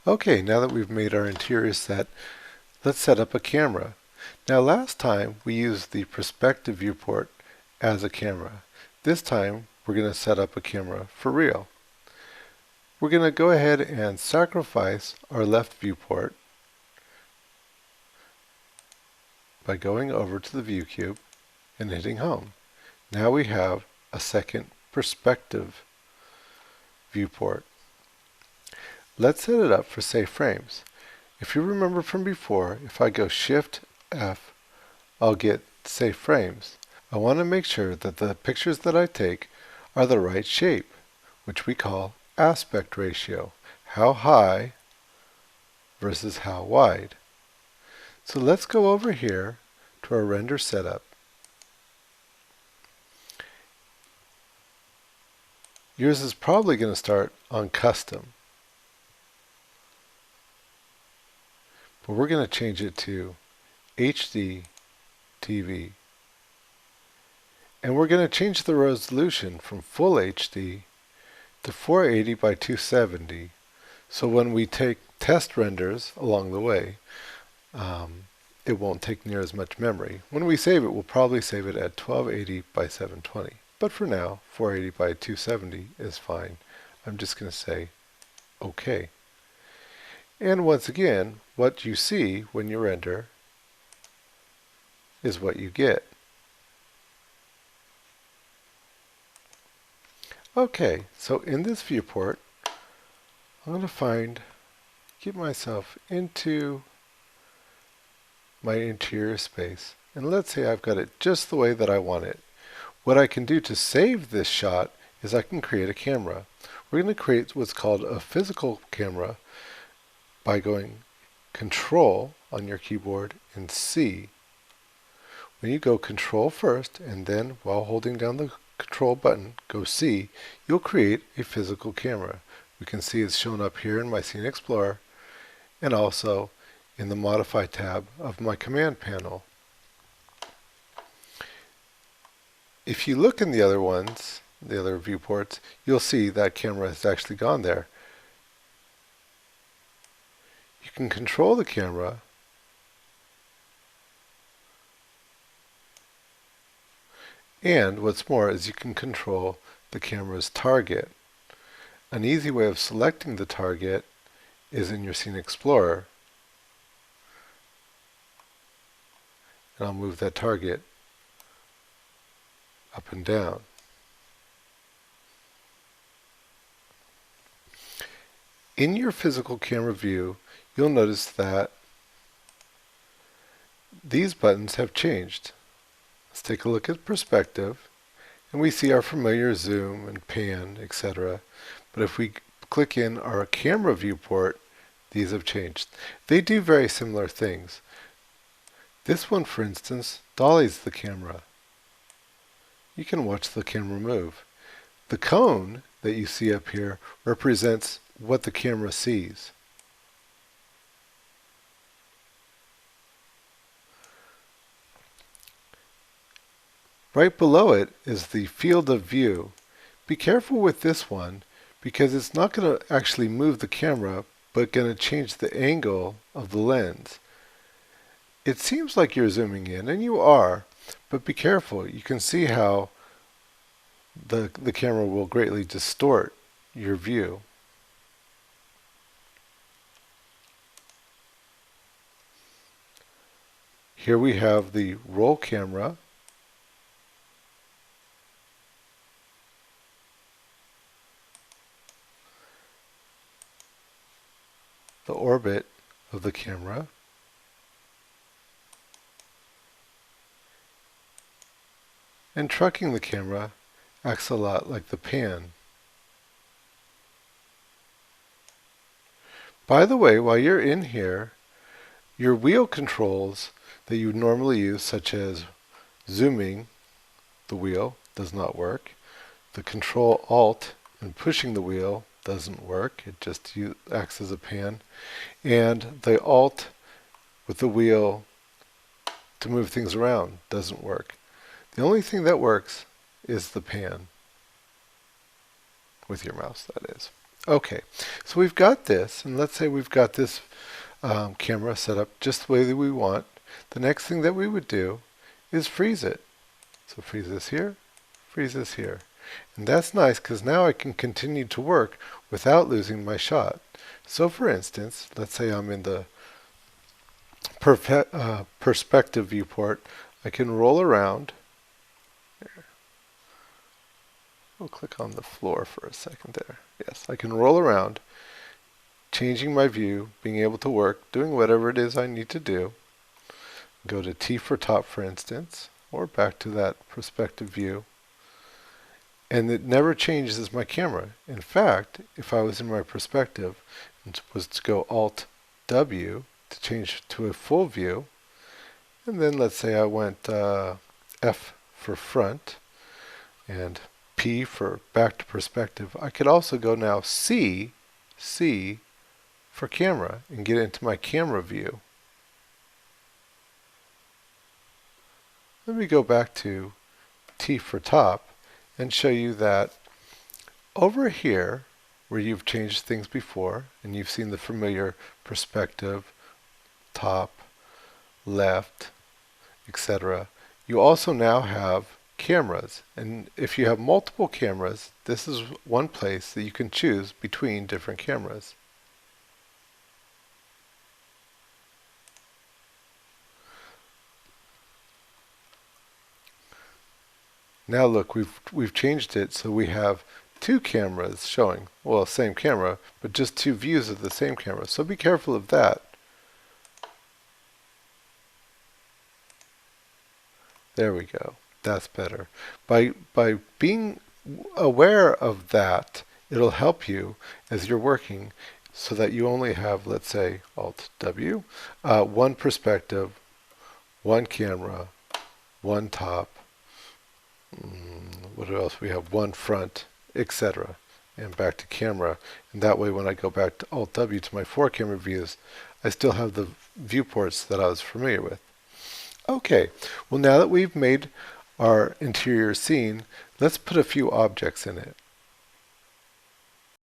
Okay, now that we've made our interior set, let's set up a camera. Now last time we used the perspective viewport as a camera. This time we're going to set up a camera for real. We're going to go ahead and sacrifice our left viewport by going over to the view cube and hitting home. Now we have a second perspective viewport. Let's set it up for safe frames. If you remember from before, if I go Shift F, I'll get safe frames. I want to make sure that the pictures that I take are the right shape, which we call aspect ratio. How high versus how wide. So let's go over here to our render setup. Yours is probably going to start on custom. But we're going to change it to HD TV. And we're going to change the resolution from full HD to 480 by 270. So when we take test renders along the way, it won't take near as much memory. When we save it, we'll probably save it at 1280 by 720. But for now, 480 by 270 is fine. I'm just going to say OK. And once again, what you see when you render is what you get. Okay, so in this viewport, I'm going to get myself into my interior space. And let's say I've got it just the way that I want it. What I can do to save this shot is I can create a camera. We're going to create what's called a physical camera by going Control on your keyboard and C. When you go Control first and then while holding down the Control button, go C, you'll create a physical camera. We can see it's shown up here in my Scene Explorer and also in the Modify tab of my command panel. If you look in the other ones, the other viewports, you'll see that camera has actually gone there. You can control the camera and what's more is you can control the camera's target. An easy way of selecting the target is in your Scene Explorer. And I'll move that target up and down. In your physical camera view, you'll notice that these buttons have changed. Let's take a look at perspective, and we see our familiar zoom and pan, etc. But if we click in our camera viewport, these have changed. They do very similar things. This one, for instance, dollies the camera. You can watch the camera move. The cone that you see up here represents what the camera sees. Right below it is the field of view. Be careful with this one because it's not going to actually move the camera but going to change the angle of the lens. It seems like you're zooming in, and you are, but be careful. You can see how the camera will greatly distort your view. Here we have the roll camera. The orbit of the camera. And trucking the camera acts a lot like the pan. By the way, while you're in here, your wheel controls that you normally use, such as zooming the wheel, does not work. The Control Alt and pushing the wheel doesn't work. It just acts as a pan. And the Alt with the wheel to move things around doesn't work. The only thing that works is the pan with your mouse, that is. Okay, so we've got this, and let's say we've got this camera set up just the way that we want. The next thing that we would do is freeze it. So freeze this here, freeze this here. And that's nice because now I can continue to work without losing my shot. So for instance, let's say I'm in the perspective viewport. I can roll around. We'll click on the floor for a second there. Yes, I can roll around, changing my view, being able to work, doing whatever it is I need to do. Go to T for top, for instance, or back to that perspective view. And it never changes my camera. In fact, if I was in my perspective and was to go Alt W to change to a full view, and then let's say I went F for front and P for back to perspective, I could also go now C for camera and get into my camera view. Let me go back to T for top and show you that over here where you've changed things before and you've seen the familiar perspective, top, left, etc. You also now have cameras, and if you have multiple cameras, this is one place that you can choose between different cameras. Now look, we've changed it so we have two cameras showing, well, same camera, but just two views of the same camera. So be careful of that. There we go. That's better. By being aware of that, it'll help you as you're working so that you only have, let's say, Alt W, one perspective, one camera, one top, what else? We have one front, etc. And back to camera. And that way when I go back to Alt W to my 4 camera views, I still have the viewports that I was familiar with. Okay, well now that we've made our interior scene, let's put a few objects in it.